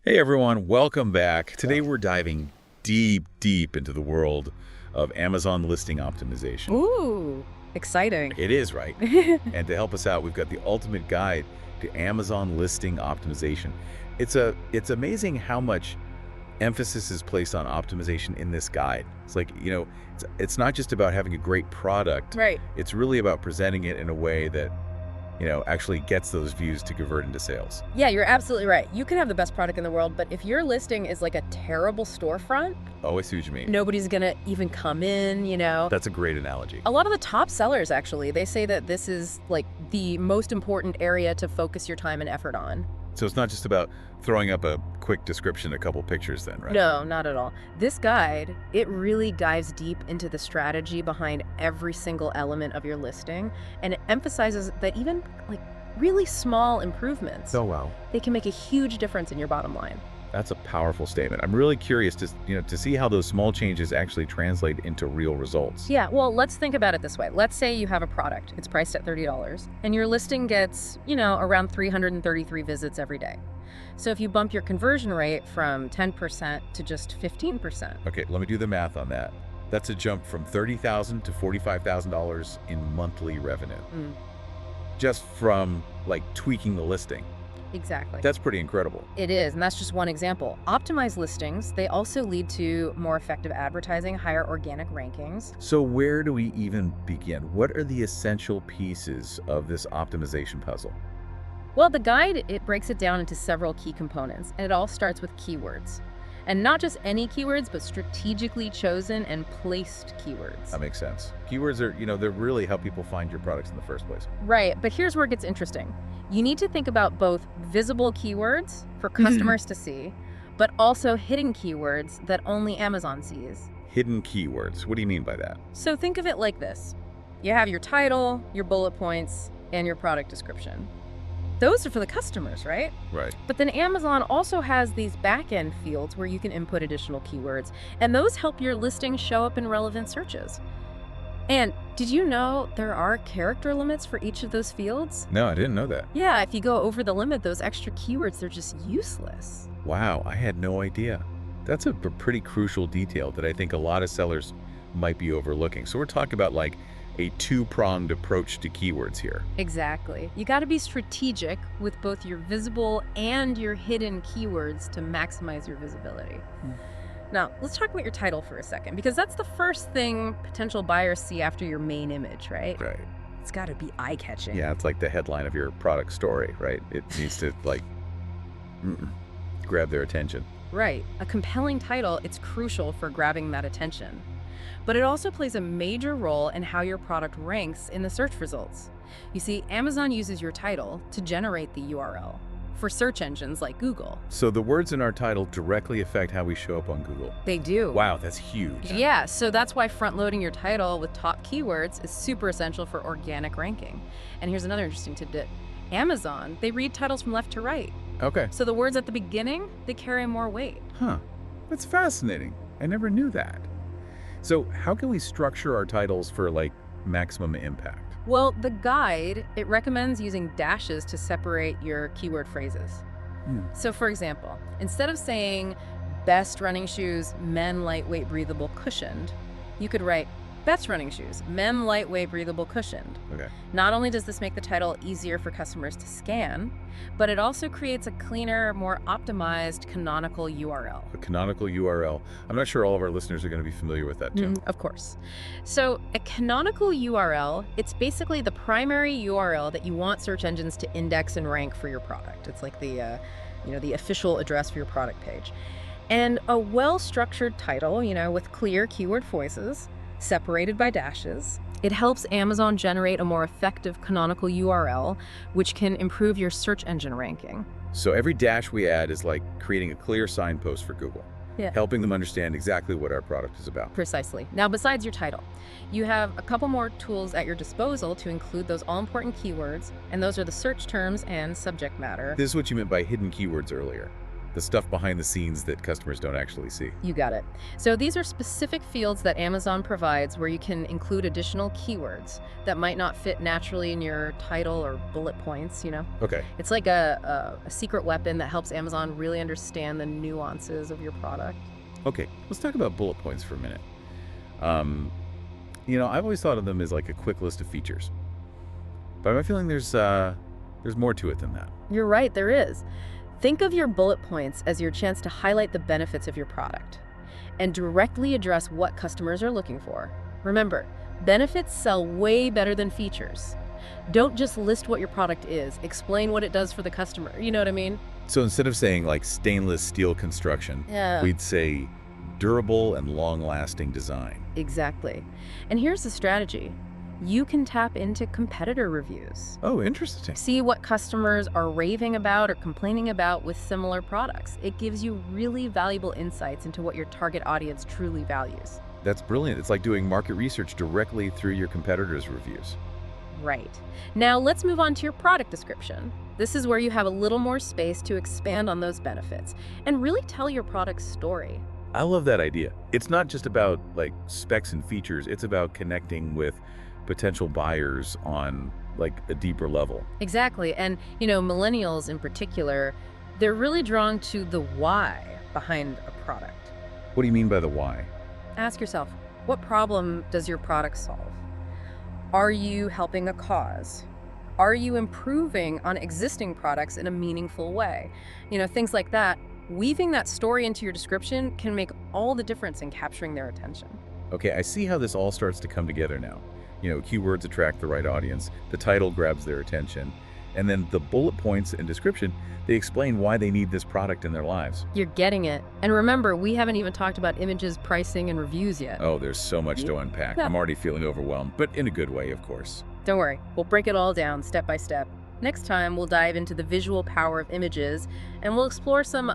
Hey everyone, welcome back. Today we're diving deep into the world of Amazon listing optimization. Ooh, exciting. It is, right? And to help us out, we've got the ultimate guide to Amazon listing optimization. It's amazing how much emphasis is placed on optimization in this guide. It's like, it's not just about having a great product. Right. It's really about presenting it in a way that actually gets those views to convert into sales. Yeah, you're absolutely right. You can have the best product in the world, but if your listing is like a terrible storefront, Oh, I see what you mean. nobody's gonna even come in. That's a great analogy. A lot of the top sellers, actually, they say that this is like the most important area to focus your time and effort on. So it's not just about throwing up a quick description, a couple pictures then, right? No, not at all. This guide, it really dives deep into the strategy behind every single element of your listing, and it emphasizes that even like really small improvements, Oh, wow. they can make a huge difference in your bottom line. That's a powerful statement. I'm really curious to see how those small changes actually translate into real results. Yeah, well, let's think about it this way. Let's say you have a product, it's priced at $30, and your listing gets, around 333 visits every day. So if you bump your conversion rate from 10% to just 15%. Okay, let me do the math on that. That's a jump from $30,000 to $45,000 in monthly revenue. Just from tweaking the listing. Exactly. That's pretty incredible. It is, and that's just one example. Optimized listings, they also lead to more effective advertising, higher organic rankings. So where do we even begin? What are the essential pieces of this optimization puzzle? Well, the guide, it breaks it down into several key components, and it all starts with keywords. And not just any keywords, but strategically chosen and placed keywords. That makes sense. Keywords are, they really help people find your products in the first place. Right, but here's where it gets interesting. You need to think about both visible keywords for customers to see, but also hidden keywords that only Amazon sees. Hidden keywords. What do you mean by that? So think of it like this. You have your title, your bullet points, and your product description. Those are for the customers, right? Right. But then Amazon also has these back-end fields where you can input additional keywords, and those help your listing show up in relevant searches. And did you know there are character limits for each of those fields? No, I didn't know that. Yeah, if you go over the limit, those extra keywords, they're just useless. Wow, I had no idea. That's a pretty crucial detail that I think a lot of sellers might be overlooking. So we're talking about a two-pronged approach to keywords here. Exactly. You got to be strategic with both your visible and your hidden keywords to maximize your visibility. Now, let's talk about your title for a second, because that's the first thing potential buyers see after your main image, right? Right. It's got to be eye-catching. Yeah, it's like the headline of your product story, right? It needs to grab their attention. Right. A compelling title, it's crucial for grabbing that attention. But it also plays a major role in how your product ranks in the search results. You see, Amazon uses your title to generate the URL for search engines like Google. So the words in our title directly affect how we show up on Google. They do. Wow, that's huge. Yeah, so that's why front-loading your title with top keywords is super essential for organic ranking. And here's another interesting tidbit. Amazon, they read titles from left to right. Okay. So the words at the beginning, they carry more weight. Huh. That's fascinating. I never knew that. So how can we structure our titles for maximum impact? Well, the guide, it recommends using dashes to separate your keyword phrases. So for example, instead of saying best running shoes, men lightweight breathable cushioned, you could write best running shoes, men lightweight breathable cushioned. Okay. Not only does this make the title easier for customers to scan, but it also creates a cleaner, more optimized canonical URL. A canonical URL. I'm not sure all of our listeners are going to be familiar with that term. Of course. So a canonical URL, it's basically the primary URL that you want search engines to index and rank for your product. It's like the official address for your product page. And a well-structured title, with clear keyword voices, separated by dashes, it helps Amazon generate a more effective canonical URL, which can improve your search engine ranking. So every dash we add is like creating a clear signpost for Google, helping them understand exactly what our product is about. Precisely. Now, besides your title, you have a couple more tools at your disposal to include those all-important keywords, and those are the search terms and subject matter. This is what you meant by hidden keywords earlier. the stuff behind the scenes that customers don't actually see. You got it. So these are specific fields that Amazon provides where you can include additional keywords that might not fit naturally in your title or bullet points, you know? Okay. It's like a secret weapon that helps Amazon really understand the nuances of your product. Okay, let's talk about bullet points for a minute. I've always thought of them as like a quick list of features, but I'm feeling there's more to it than that. You're right, there is. Think of your bullet points as your chance to highlight the benefits of your product and directly address what customers are looking for. Remember, benefits sell way better than features. Don't just list what your product is, explain what it does for the customer. You know what I mean? So instead of saying like stainless steel construction, Yeah. we'd say durable and long-lasting design. Exactly. And here's the strategy. You can tap into competitor reviews. Oh, interesting. See what customers are raving about or complaining about with similar products. It gives you really valuable insights into what your target audience truly values. That's brilliant. It's like doing market research directly through your competitors' reviews. Right. Now let's move on to your product description. This is where you have a little more space to expand on those benefits and really tell your product's story. I love that idea. It's not just about like specs and features. It's about connecting with potential buyers on like a deeper level. Exactly. And, millennials in particular, they're really drawn to the why behind a product. What do you mean by the why? Ask yourself, what problem does your product solve? Are you helping a cause? Are you improving on existing products in a meaningful way? Things like that. Weaving that story into your description can make all the difference in capturing their attention. Okay, I see how this all starts to come together now. Keywords attract the right audience, the title grabs their attention, and then the bullet points and description, they explain why they need this product in their lives. You're getting it. And remember, we haven't even talked about images, pricing, and reviews yet. Oh, there's so much to unpack. Yeah. I'm already feeling overwhelmed, but in a good way, of course. Don't worry, we'll break it all down step by step. Next time, we'll dive into the visual power of images, and we'll explore some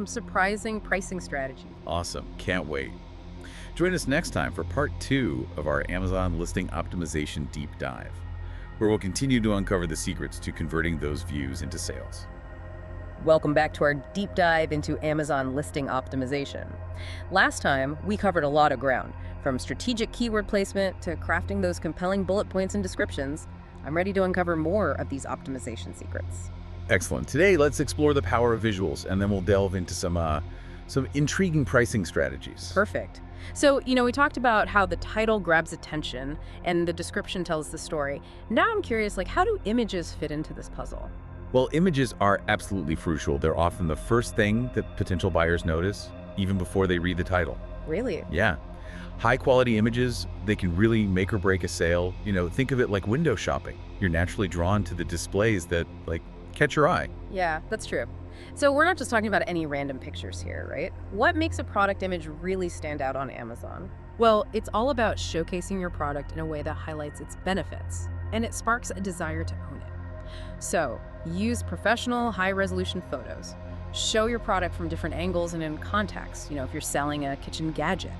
surprising pricing strategies. Awesome, can't wait. Join us next time for part 2 of our Amazon listing optimization deep dive, where we'll continue to uncover the secrets to converting those views into sales. Welcome back to our deep dive into Amazon listing optimization. Last time, we covered a lot of ground, from strategic keyword placement to crafting those compelling bullet points and descriptions. I'm ready to uncover more of these optimization secrets. Excellent. Today, let's explore the power of visuals, and then we'll delve into some intriguing pricing strategies. Perfect. So, we talked about how the title grabs attention and the description tells the story. Now I'm curious, how do images fit into this puzzle? Well, images are absolutely crucial. They're often the first thing that potential buyers notice, even before they read the title. Really? Yeah. High-quality images, they can really make or break a sale. Think of it like window shopping. You're naturally drawn to the displays that, catch your eye. Yeah, that's true. So we're not just talking about any random pictures here, right? What makes a product image really stand out on Amazon? Well, it's all about showcasing your product in a way that highlights its benefits, and it sparks a desire to own it. So, use professional, high-resolution photos. Show your product from different angles and in context. If you're selling a kitchen gadget,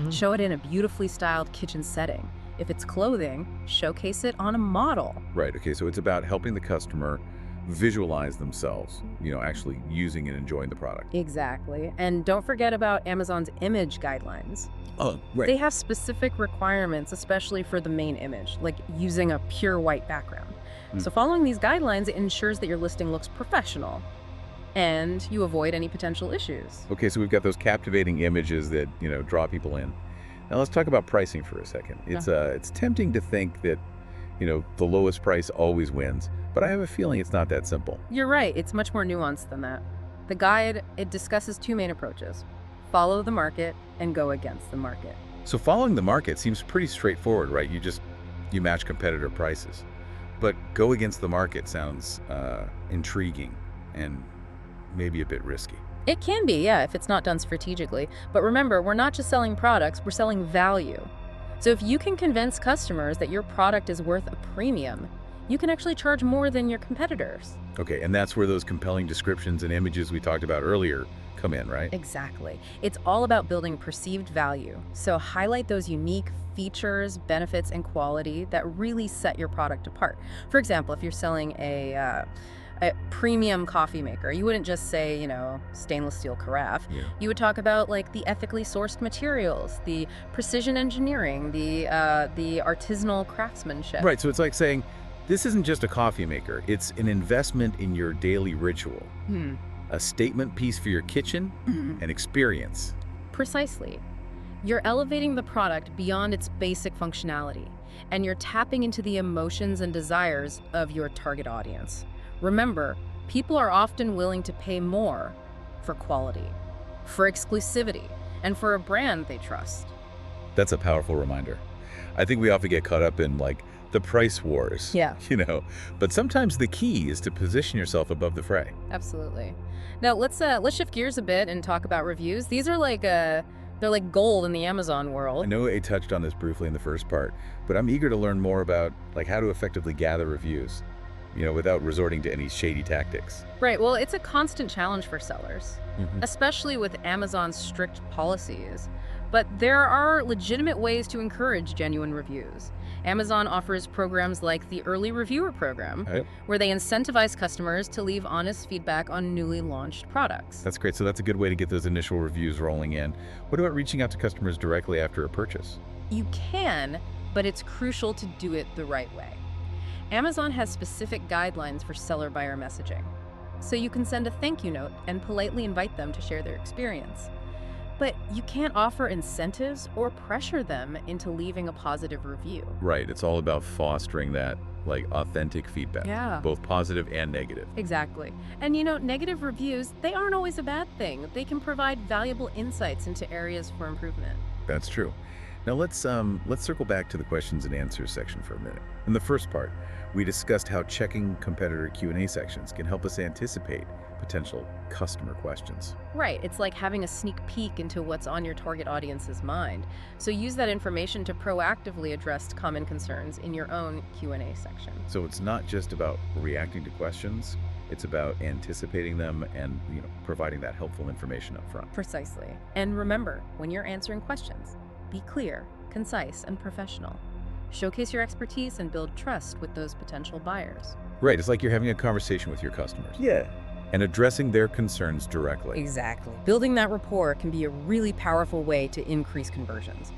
show it in a beautifully styled kitchen setting. If it's clothing, showcase it on a model. Right, okay, so it's about helping the customer visualize themselves, actually using and enjoying the product. Exactly. And don't forget about Amazon's image guidelines. Oh, right. They have specific requirements, especially for the main image, like using a pure white background. So following these guidelines, it ensures that your listing looks professional and you avoid any potential issues. Okay, so we've got those captivating images that, draw people in. Now let's talk about pricing for a second. It's tempting to think that, the lowest price always wins, but I have a feeling it's not that simple. You're right. It's much more nuanced than that. The guide, it discusses 2 main approaches: follow the market and go against the market. So following the market seems pretty straightforward, right? You match competitor prices. But go against the market sounds intriguing and maybe a bit risky. It can be, yeah, if it's not done strategically. But remember, we're not just selling products, we're selling value. So if you can convince customers that your product is worth a premium, you can actually charge more than your competitors. Okay, and that's where those compelling descriptions and images we talked about earlier come in, right? Exactly. It's all about building perceived value. So highlight those unique features, benefits, and quality that really set your product apart. For example, if you're selling a a premium coffee maker, you wouldn't just say, stainless steel carafe. Yeah. You would talk about like the ethically sourced materials, the precision engineering, the artisanal craftsmanship. Right, so it's like saying, this isn't just a coffee maker, it's an investment in your daily ritual. Hmm. A statement piece for your kitchen, an experience. Precisely. You're elevating the product beyond its basic functionality, and you're tapping into the emotions and desires of your target audience. Remember, people are often willing to pay more for quality, for exclusivity, and for a brand they trust. That's a powerful reminder. I think we often get caught up in like the price wars. Yeah. But sometimes the key is to position yourself above the fray. Absolutely. Now let's shift gears a bit and talk about reviews. These are like they're like gold in the Amazon I world. know I touched on this briefly in the first part, but I'm eager to learn more about like how to effectively gather reviews, without resorting to any shady tactics. Right. Well, it's a constant challenge for sellers, Mhm. especially with Amazon's strict policies. But there are legitimate ways to encourage genuine reviews. Amazon offers programs like the Early Reviewer Program, Right. where they incentivize customers to leave honest feedback on newly launched products. That's great. So that's a good way to get those initial reviews rolling in. What about reaching out to customers directly after a purchase? You can, but it's crucial to do it the right way. Amazon has specific guidelines for seller-buyer messaging, so you can send a thank you note and politely invite them to share their experience. But you can't offer incentives or pressure them into leaving a positive review. Right. It's all about fostering that like authentic feedback, Yeah. both positive and negative. Exactly. And negative reviews, they aren't always a bad thing. They can provide valuable insights into areas for improvement. That's true. Now let's circle back to the questions and answers section for a minute. In the first part, we discussed how checking competitor Q&A sections can help us anticipate potential customer questions. Right. It's like having a sneak peek into what's on your target audience's mind. So use that information to proactively address common concerns in your own Q&A section. So it's not just about reacting to questions, it's about anticipating them and providing that helpful information up front. Precisely. And remember, when you're answering questions, be clear, concise, and professional. Showcase your expertise and build trust with those potential buyers. Right, it's like you're having a conversation with your customers. Yeah. And addressing their concerns directly. Exactly. Building that rapport can be a really powerful way to increase conversions.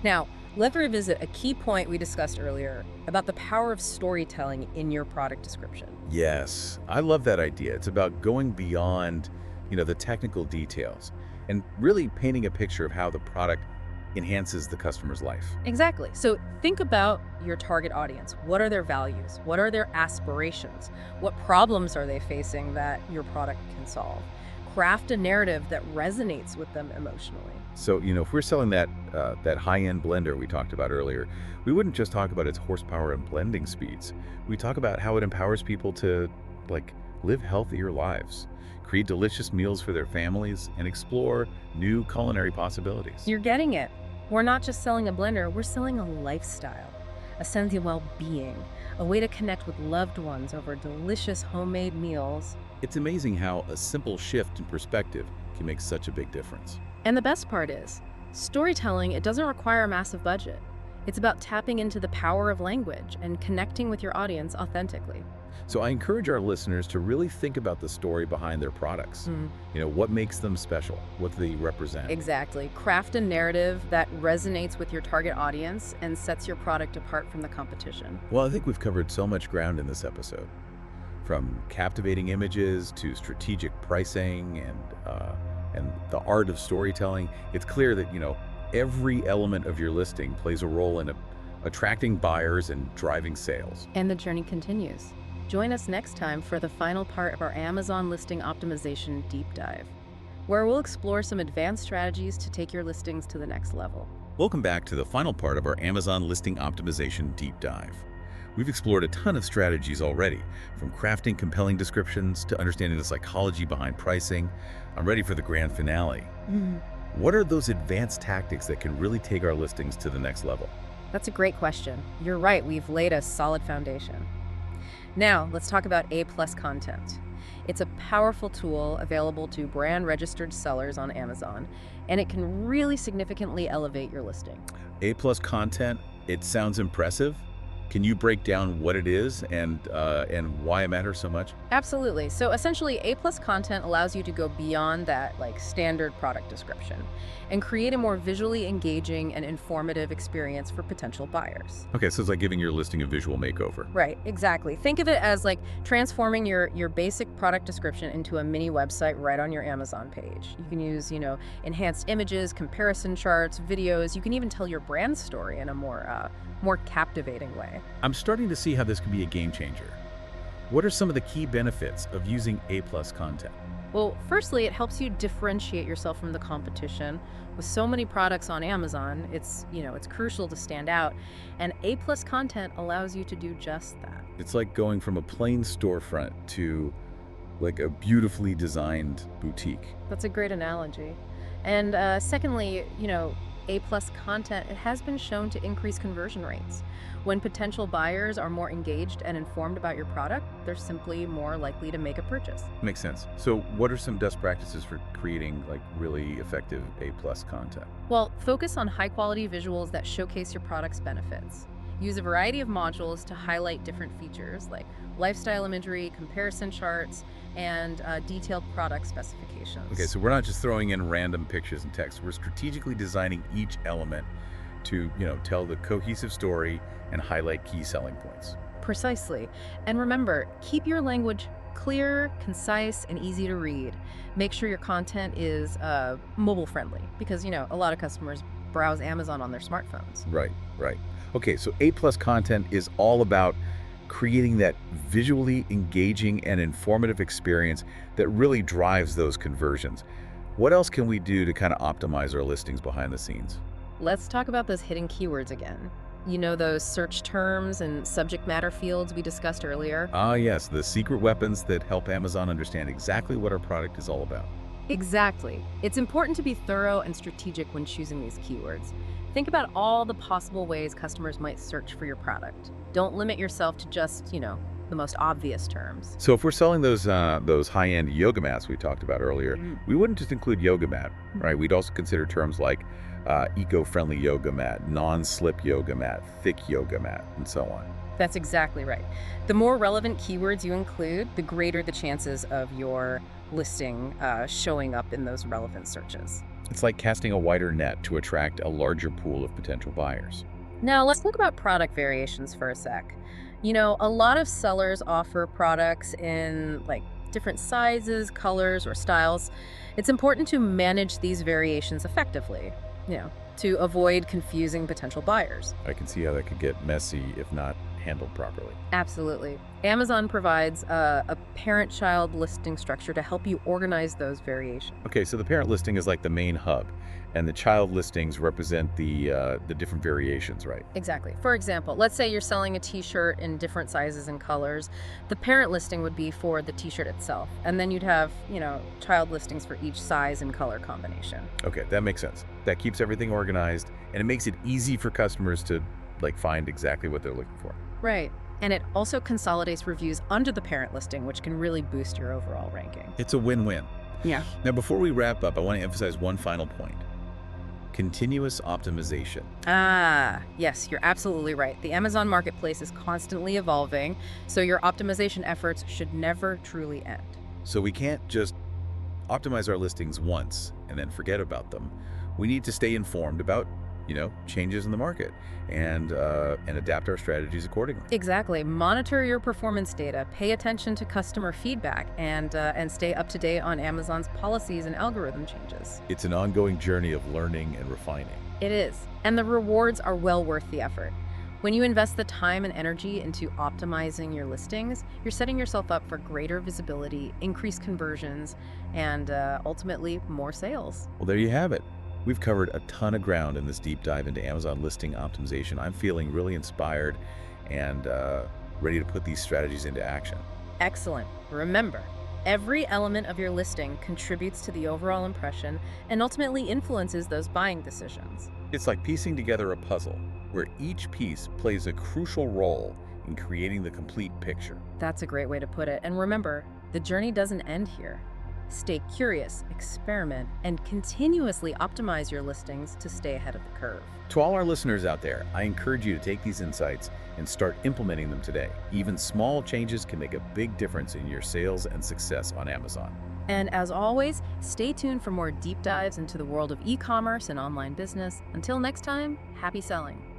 Now, let's revisit a key point we discussed earlier about the power of storytelling in your product description. Yes, I love that idea. It's about going beyond, the technical details and really painting a picture of how the product enhances the customer's life. Exactly. So think about your target audience. What are their values? What are their aspirations? What problems are they facing that your product can solve? Craft a narrative that resonates with them emotionally. So, if we're selling that high-end blender we talked about earlier, we wouldn't just talk about its horsepower and blending speeds. We talk about how it empowers people to, live healthier lives, create delicious meals for their families, and explore new culinary possibilities. You're getting it. We're not just selling a blender, we're selling a lifestyle, a sense of well-being, a way to connect with loved ones over delicious homemade meals. It's amazing how a simple shift in perspective can make such a big difference. And the best part is, storytelling, it doesn't require a massive budget. It's about tapping into the power of language and connecting with your audience authentically. So I encourage our listeners to really think about the story behind their products. What makes them special? What do they represent? Exactly. Craft a narrative that resonates with your target audience and sets your product apart from the competition. Well, I think we've covered so much ground in this episode. From captivating images to strategic pricing and the art of storytelling. It's clear that, every element of your listing plays a role in attracting buyers and driving sales. And the journey continues. Join us next time for the final part of our Amazon listing optimization deep dive, where we'll explore some advanced strategies to take your listings to the next level. Welcome back to the final part of our Amazon listing optimization deep dive. We've explored a ton of strategies already, from crafting compelling descriptions to understanding the psychology behind pricing. I'm ready for the grand finale. What are those advanced tactics that can really take our listings to the next level? That's a great question. You're right, we've laid a solid foundation. Now, let's talk about A+ content. It's a powerful tool available to brand-registered sellers on Amazon, and it can really significantly elevate your listing. A+ content, it sounds impressive, Can you break down what it is and why it matters so much? Absolutely. So essentially, A-plus content allows you to go beyond that like standard product description and create a more visually engaging and informative experience for potential buyers. Okay, so it's like giving your listing a visual makeover. Right, exactly. Think of it as like transforming your basic product description into a mini website right on your Amazon page. You can use, enhanced images, comparison charts, videos. You can even tell your brand story in a more captivating way. I'm starting to see how this could be a game changer. What are some of the key benefits of using A-plus content? Well, firstly, it helps you differentiate yourself from the competition. With so many products on Amazon, it's crucial to stand out, and A-plus content allows you to do just that. It's like going from a plain storefront to like a beautifully designed boutique. That's a great analogy. And secondly, A-plus content, it has been shown to increase conversion rates. When potential buyers are more engaged and informed about your product, they're simply more likely to make a purchase. Makes sense. So what are some best practices for creating like really effective A-plus content? Well, focus on high-quality visuals that showcase your product's benefits. Use a variety of modules to highlight different features like lifestyle imagery, comparison charts, and detailed product specifications. Okay, so we're not just throwing in random pictures and text. We're strategically designing each element to, tell the cohesive story and highlight key selling points. Precisely. And remember, keep your language clear, concise, and easy to read. Make sure your content is mobile friendly because, a lot of customers browse Amazon on their smartphones. Right, right. Okay, so A-plus content is all about creating that visually engaging and informative experience that really drives those conversions. What else can we do to kind of optimize our listings behind the scenes? Let's talk about those hidden keywords again. Those search terms and subject matter fields we discussed earlier? Ah, yes, the secret weapons that help Amazon understand exactly what our product is all about. Exactly. It's important to be thorough and strategic when choosing these keywords. Think about all the possible ways customers might search for your product. Don't limit yourself to just, the most obvious terms. So if we're selling those high-end yoga mats we talked about earlier, we wouldn't just include yoga mat, right? We'd also consider terms like eco-friendly yoga mat, non-slip yoga mat, thick yoga mat, and so on. That's exactly right. The more relevant keywords you include, the greater the chances of your listing showing up in those relevant searches. It's like casting a wider net to attract a larger pool of potential buyers. Now, let's talk about product variations for a sec. A lot of sellers offer products in like different sizes, colors, or styles. It's important to manage these variations effectively, to avoid confusing potential buyers. I can see how that could get messy if not handled properly. Absolutely. Amazon provides a parent-child listing structure to help you organize those variations. Okay, so the parent listing is like the main hub, and the child listings represent the different variations, right? Exactly. For example, let's say you're selling a t-shirt in different sizes and colors. The parent listing would be for the t-shirt itself, and then you'd have, child listings for each size and color combination. Okay, that makes sense. That keeps everything organized, and it makes it easy for customers to find exactly what they're looking for. Right. And it also consolidates reviews under the parent listing, which can really boost your overall ranking. It's a win-win. Yeah. Now, before we wrap up, I want to emphasize one final point. Continuous optimization. Ah, yes, you're absolutely right. The Amazon marketplace is constantly evolving, so your optimization efforts should never truly end. So we can't just optimize our listings once and then forget about them. We need to stay informed about changes in the market and adapt our strategies accordingly. Exactly. Monitor your performance data, pay attention to customer feedback, and stay up to date on Amazon's policies and algorithm changes. It's an ongoing journey of learning and refining. It is. And the rewards are well worth the effort. When you invest the time and energy into optimizing your listings, you're setting yourself up for greater visibility, increased conversions, and ultimately more sales. Well, there you have it. We've covered a ton of ground in this deep dive into Amazon listing optimization. I'm feeling really inspired and ready to put these strategies into action. Excellent. Remember, every element of your listing contributes to the overall impression and ultimately influences those buying decisions. It's like piecing together a puzzle where each piece plays a crucial role in creating the complete picture. That's a great way to put it. And remember, the journey doesn't end here. Stay curious, experiment, and continuously optimize your listings to stay ahead of the curve. To all our listeners out there, I encourage you to take these insights and start implementing them today. Even small changes can make a big difference in your sales and success on Amazon. And as always, stay tuned for more deep dives into the world of e-commerce and online business. Until next time, happy selling.